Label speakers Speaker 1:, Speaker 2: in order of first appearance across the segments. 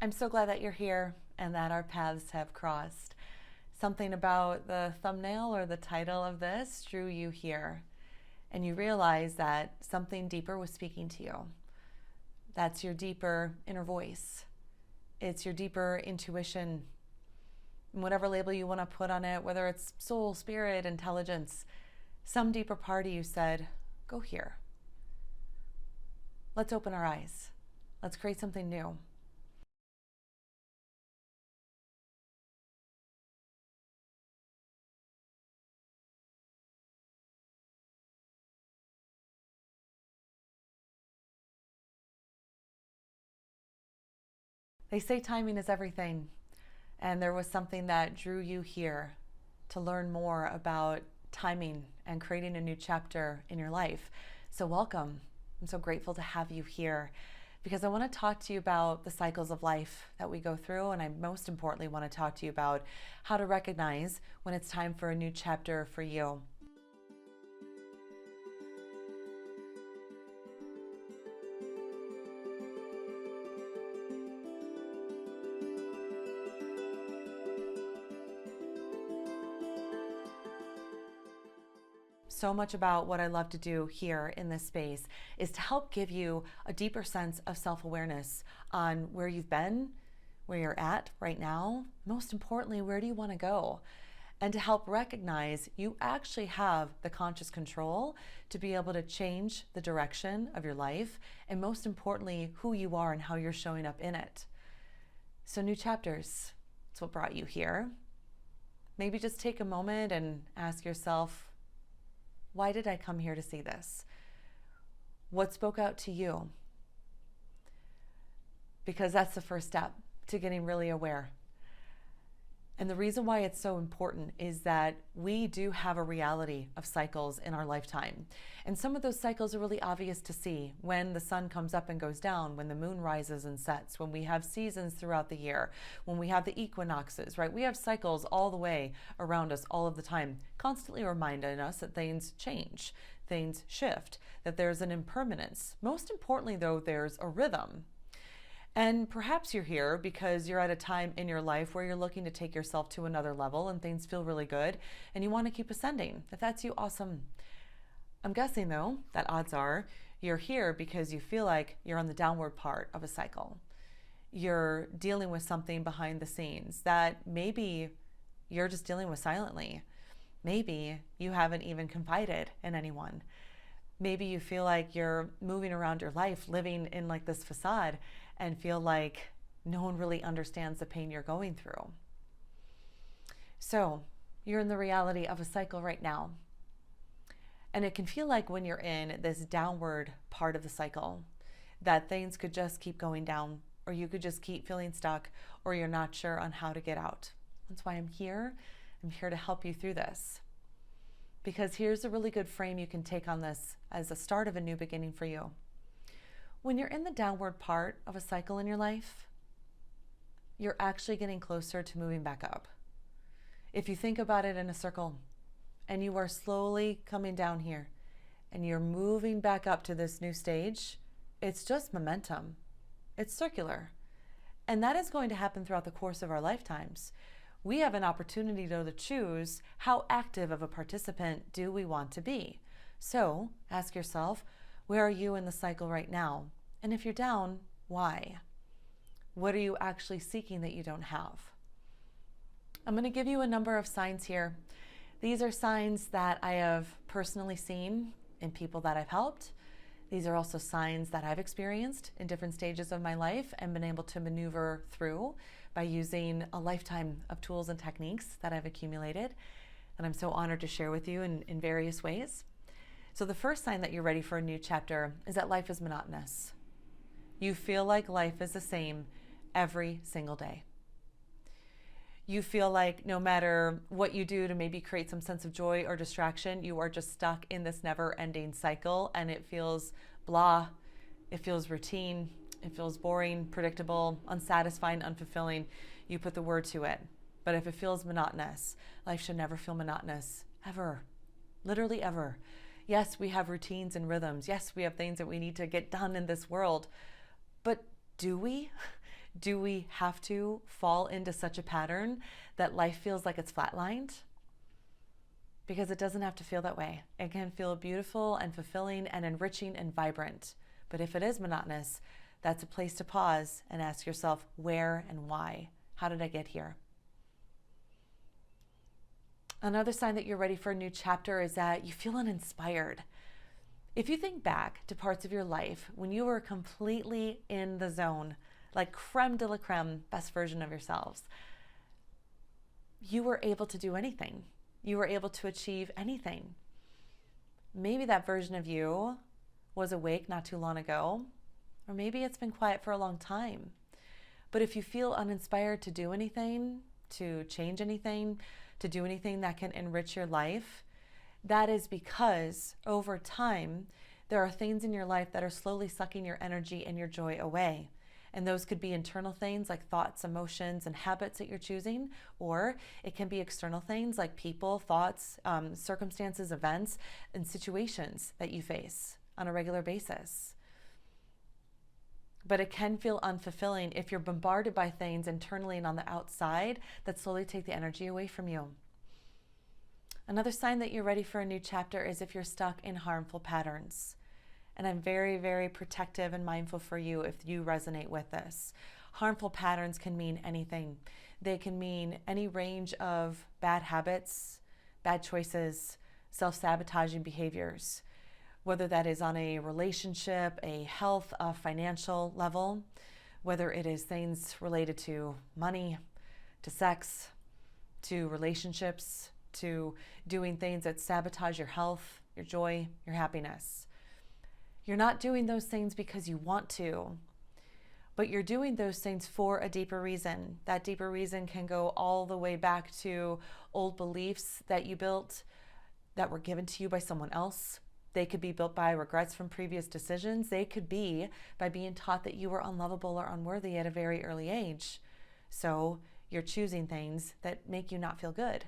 Speaker 1: I'm so glad that you're here and that our paths have crossed. Something about the thumbnail or the title of this drew you here, and you realize that something deeper was speaking to you. That's your deeper inner voice. It's your deeper intuition, whatever label you want to put on it, whether it's soul, spirit, intelligence. Some deeper part of you said, go here. Let's open our eyes. Let's create something new. They say timing is everything, and there was something that drew you here to learn more about timing and creating a new chapter in your life. So welcome. I'm so grateful to have you here because I want to talk to you about the cycles of life that we go through, and I most importantly want to talk to you about how to recognize when it's time for a new chapter for you. So much about what I love to do here in this space is to help give you a deeper sense of self-awareness on where you've been, where you're at right now, most importantly, where do you want to go? And to help recognize you actually have the conscious control to be able to change the direction of your life, and most importantly, who you are and how you're showing up in it. So new chapters, that's what brought you here. Maybe just take a moment and ask yourself, why did I come here to see this? What spoke out to you? Because that's the first step to getting really aware. And the reason why it's so important is that we do have a reality of cycles in our lifetime. And some of those cycles are really obvious to see when the sun comes up and goes down, when the moon rises and sets, when we have seasons throughout the year, when we have the equinoxes, right? We have cycles all the way around us all of the time, constantly reminding us that things change, things shift, that there's an impermanence. Most importantly, though, there's a rhythm. And perhaps you're here because you're at a time in your life where you're looking to take yourself to another level and things feel really good and you want to keep ascending. If that's you, awesome. I'm guessing though that odds are you're here because you feel like you're on the downward part of a cycle. You're dealing with something behind the scenes that maybe you're just dealing with silently. Maybe you haven't even confided in anyone. Maybe you feel like you're moving around your life living in like this facade and feel like no one really understands the pain you're going through. So you're in the reality of a cycle right now. And it can feel like when you're in this downward part of the cycle, that things could just keep going down, or you could just keep feeling stuck, or you're not sure on how to get out. That's why I'm here. I'm here to help you through this. Because here's a really good frame you can take on this as a start of a new beginning for you. When you're in the downward part of a cycle in your life, you're actually getting closer to moving back up. If you think about it in a circle, and you are slowly coming down here, and you're moving back up to this new stage, it's just momentum. It's circular. And that is going to happen throughout the course of our lifetimes. We have an opportunity though to choose how active of a participant do we want to be. So ask yourself, where are you in the cycle right now? And if you're down, why? What are you actually seeking that you don't have? I'm going to give you a number of signs here. These are signs that I have personally seen in people that I've helped. These are also signs that I've experienced in different stages of my life and been able to maneuver through by using a lifetime of tools and techniques that I've accumulated. And I'm so honored to share with you in various ways. So the first sign that you're ready for a new chapter is that life is monotonous. You feel like life is the same every single day. You feel like no matter what you do to maybe create some sense of joy or distraction, you are just stuck in this never-ending cycle, and it feels blah, it feels routine, it feels boring, predictable, unsatisfying, unfulfilling. You put the word to it. But if it feels monotonous, life should never feel monotonous, ever, literally ever. Yes, we have routines and rhythms. Yes, we have things that we need to get done in this world. But do we? Do we have to fall into such a pattern that life feels like it's flatlined? Because it doesn't have to feel that way. It can feel beautiful and fulfilling and enriching and vibrant. But if it is monotonous, that's a place to pause and ask yourself where and why. How did I get here? Another sign that you're ready for a new chapter is that you feel uninspired. If you think back to parts of your life when you were completely in the zone, like creme de la creme, best version of yourselves, you were able to do anything. You were able to achieve anything. Maybe that version of you was awake not too long ago, or maybe it's been quiet for a long time. But if you feel uninspired to do anything, to change anything, to do anything that can enrich your life, that is because over time, there are things in your life that are slowly sucking your energy and your joy away. And those could be internal things like thoughts, emotions, and habits that you're choosing, or it can be external things like people, thoughts, circumstances, events, and situations that you face on a regular basis. But it can feel unfulfilling if you're bombarded by things internally and on the outside that slowly take the energy away from you. Another sign that you're ready for a new chapter is if you're stuck in harmful patterns. And I'm very, very protective and mindful for you if you resonate with this. Harmful patterns can mean anything. They can mean any range of bad habits, bad choices, self-sabotaging behaviors, whether that is on a relationship, a health, a financial level, whether it is things related to money, to sex, to relationships, to doing things that sabotage your health, your joy, your happiness. You're not doing those things because you want to, but you're doing those things for a deeper reason. That deeper reason can go all the way back to old beliefs that you built that were given to you by someone else. They could be built by regrets from previous decisions. They could be by being taught that you were unlovable or unworthy at a very early age. So you're choosing things that make you not feel good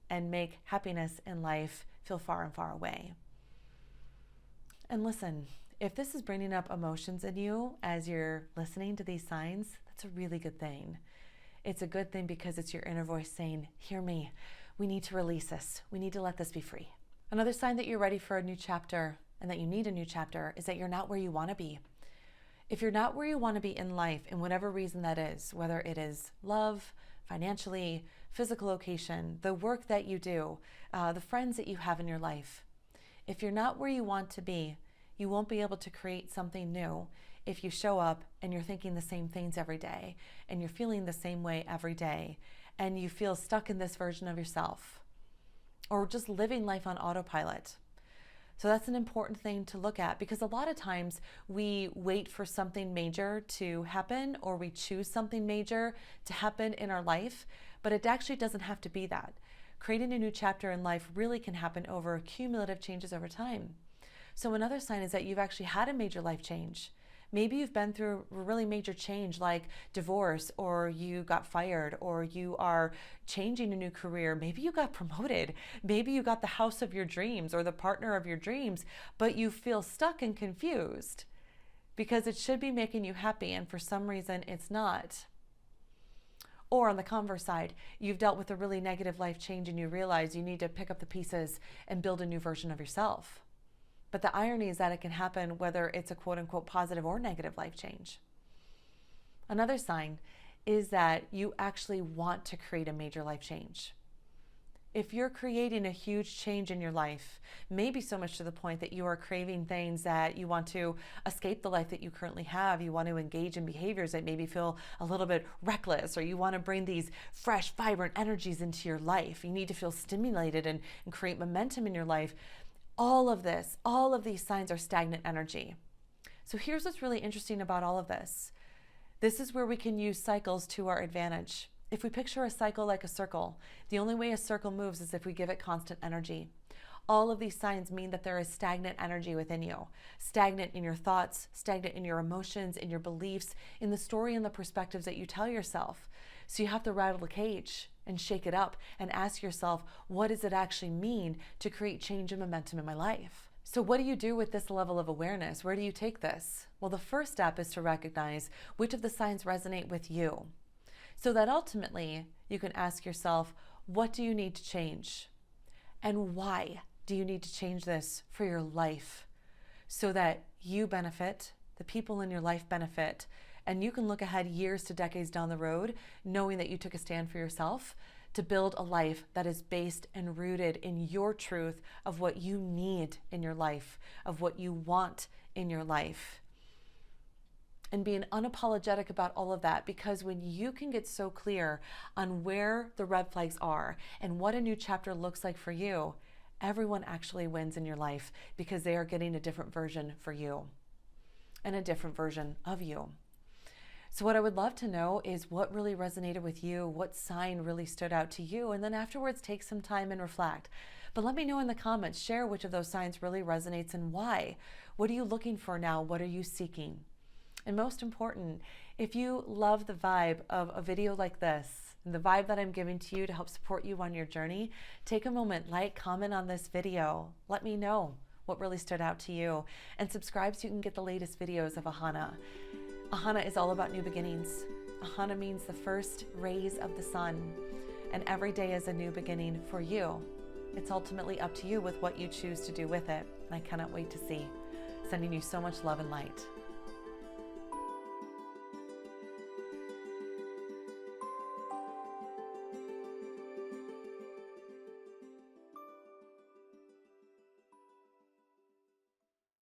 Speaker 1: and make happiness in life feel far and far away. And listen, if this is bringing up emotions in you as you're listening to these signs, that's a really good thing. It's a good thing because it's your inner voice saying, hear me, we need to release this. We need to let this be free. Another sign that you're ready for a new chapter and that you need a new chapter is that you're not where you want to be. If you're not where you want to be in life, in whatever reason that is, whether it is love, financially, physical location, the work that you do, the friends that you have in your life, if you're not where you want to be, you won't be able to create something new if you show up and you're thinking the same things every day and you're feeling the same way every day and you feel stuck in this version of yourself or just living life on autopilot. So that's an important thing to look at because a lot of times we wait for something major to happen or we choose something major to happen in our life, but it actually doesn't have to be that. Creating a new chapter in life really can happen over cumulative changes over time. So another sign is that you've actually had a major life change. Maybe you've been through a really major change like divorce, or you got fired, or you are changing a new career. Maybe you got promoted. Maybe you got the house of your dreams or the partner of your dreams, but you feel stuck and confused because it should be making you happy and for some reason it's not. Or on the converse side, you've dealt with a really negative life change and you realize you need to pick up the pieces and build a new version of yourself. But the irony is that it can happen whether it's a quote unquote positive or negative life change. Another sign is that you actually want to create a major life change. If you're creating a huge change in your life, maybe so much to the point that you are craving things that you want to escape the life that you currently have, you want to engage in behaviors that maybe feel a little bit reckless, or you want to bring these fresh, vibrant energies into your life. You need to feel stimulated and create momentum in your life. All of these signs are stagnant energy. So here's what's really interesting about all of this. This is where we can use cycles to our advantage. If we picture a cycle like a circle, the only way a circle moves is if we give it constant energy. All of these signs mean that there is stagnant energy within you. Stagnant in your thoughts, stagnant in your emotions, in your beliefs, in the story and the perspectives that you tell yourself. So you have to rattle the cage and shake it up and ask yourself, what does it actually mean to create change and momentum in my life? So what do you do with this level of awareness? Where do you take this? Well, the first step is to recognize which of the signs resonate with you, so that ultimately you can ask yourself, what do you need to change? And why do you need to change this for your life, so that you benefit, the people in your life benefit, and you can look ahead years to decades down the road, knowing that you took a stand for yourself to build a life that is based and rooted in your truth of what you need in your life, of what you want in your life. And being unapologetic about all of that, because when you can get so clear on where the red flags are and what a new chapter looks like for you, everyone actually wins in your life, because they are getting a different version for you and a different version of you. So what I would love to know is what really resonated with you, what sign really stood out to you, and then afterwards take some time and reflect. But let me know in the comments, share which of those signs really resonates and why. What are you looking for now? What are you seeking? And most important, if you love the vibe of a video like this, and the vibe that I'm giving to you to help support you on your journey, take a moment, like, comment on this video. Let me know what really stood out to you, and subscribe so you can get the latest videos of Ahana. Ahana is all about new beginnings. Ahana means the first rays of the sun, and every day is a new beginning for you. It's ultimately up to you with what you choose to do with it, and I cannot wait to see. Sending you so much love and light.